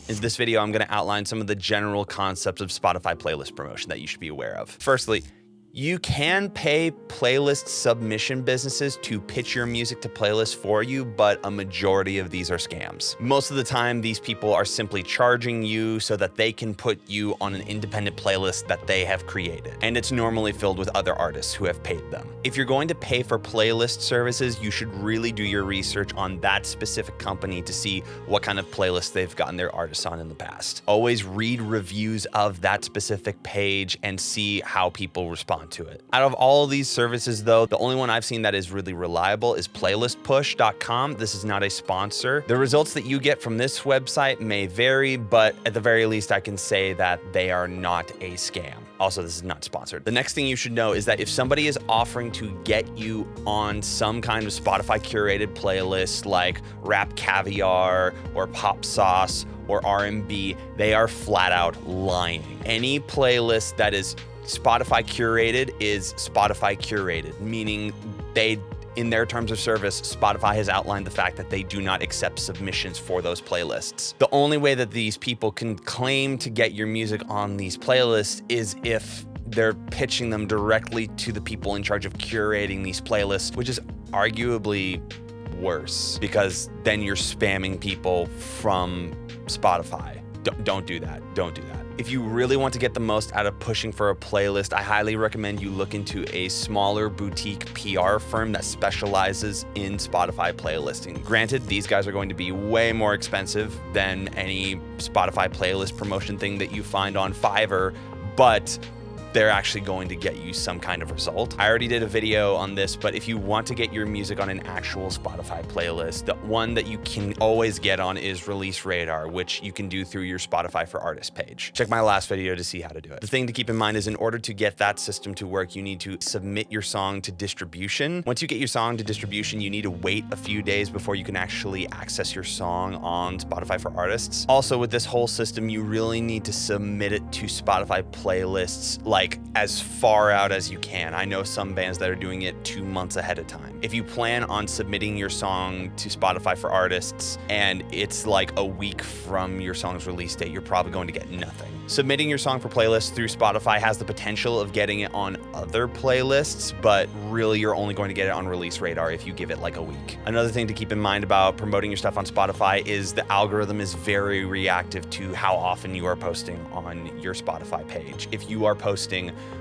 In this video, I'm going to outline some of the general concepts of Spotify playlist promotion that you should be aware of. Firstly, you can pay playlist submission businesses to pitch your music to playlists for you, but a majority of these are scams. Most of the time, these people are simply charging you so that they can put you on an independent playlist that they have created. And it's normally filled with other artists who have paid them. If you're going to pay for playlist services, you should really do your research on that specific company to see what kind of playlist they've gotten their artists on in the past. Always read reviews of that specific page and see how people respond to it. Out of all of these services though, the only one I've seen that is really reliable is playlistpush.com. This is not a sponsor. The results that you get from this website may vary, but at the very least I can say that they are not a scam. Also, this is not sponsored. The next thing you should know is that if somebody is offering to get you on some kind of Spotify curated playlist like Rap Caviar or Pop Sauce or R&B, they are flat out lying. Any playlist that is Spotify curated is Spotify curated, meaning in their terms of service, Spotify has outlined the fact that they do not accept submissions for those playlists. The only way that these people can claim to get your music on these playlists is if they're pitching them directly to the people in charge of curating these playlists, which is arguably worse because then you're spamming people from Spotify. Don't do that. Don't do that. If you really want to get the most out of pushing for a playlist, I highly recommend you look into a smaller boutique PR firm that specializes in Spotify playlisting. Granted, these guys are going to be way more expensive than any Spotify playlist promotion thing that you find on Fiverr, but they're actually going to get you some kind of result. I already did a video on this, but if you want to get your music on an actual Spotify playlist, the one that you can always get on is Release Radar, which you can do through your Spotify for Artists page. Check my last video to see how to do it. The thing to keep in mind is in order to get that system to work, you need to submit your song to distribution. Once you get your song to distribution, you need to wait a few days before you can actually access your song on Spotify for Artists. Also, with this whole system, you really need to submit it to Spotify playlists like as far out as you can. I know some bands that are doing it 2 months ahead of time. If you plan on submitting your song to Spotify for Artists and it's like a week from your song's release date, you're probably going to get nothing. Submitting your song for playlists through Spotify has the potential of getting it on other playlists, but really you're only going to get it on Release Radar if you give it like a week. Another thing to keep in mind about promoting your stuff on Spotify is the algorithm is very reactive to how often you are posting on your Spotify page. If you are posting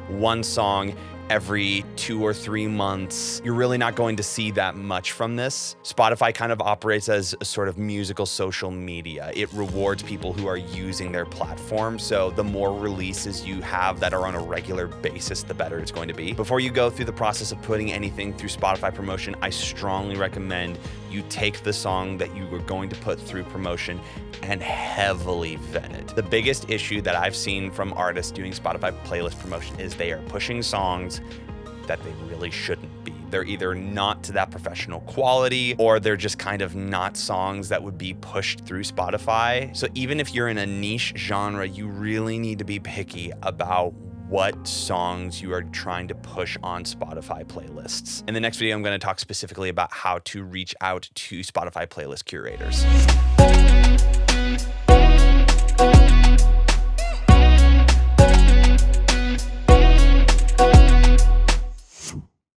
one song every 2 or 3 months, you're really not going to see that much from this. Spotify kind of operates as a sort of musical social media. It rewards people who are using their platform. So the more releases you have that are on a regular basis, the better it's going to be. Before you go through the process of putting anything through Spotify promotion, I strongly recommend you take the song that you were going to put through promotion and heavily vet it. The biggest issue that I've seen from artists doing Spotify playlist promotion is they are pushing songs that they really shouldn't be. They're either not to that professional quality or they're just kind of not songs that would be pushed through Spotify. So even if you're in a niche genre, you really need to be picky about what songs you are trying to push on Spotify playlists. In the next video, I'm going to talk specifically about how to reach out to Spotify playlist curators.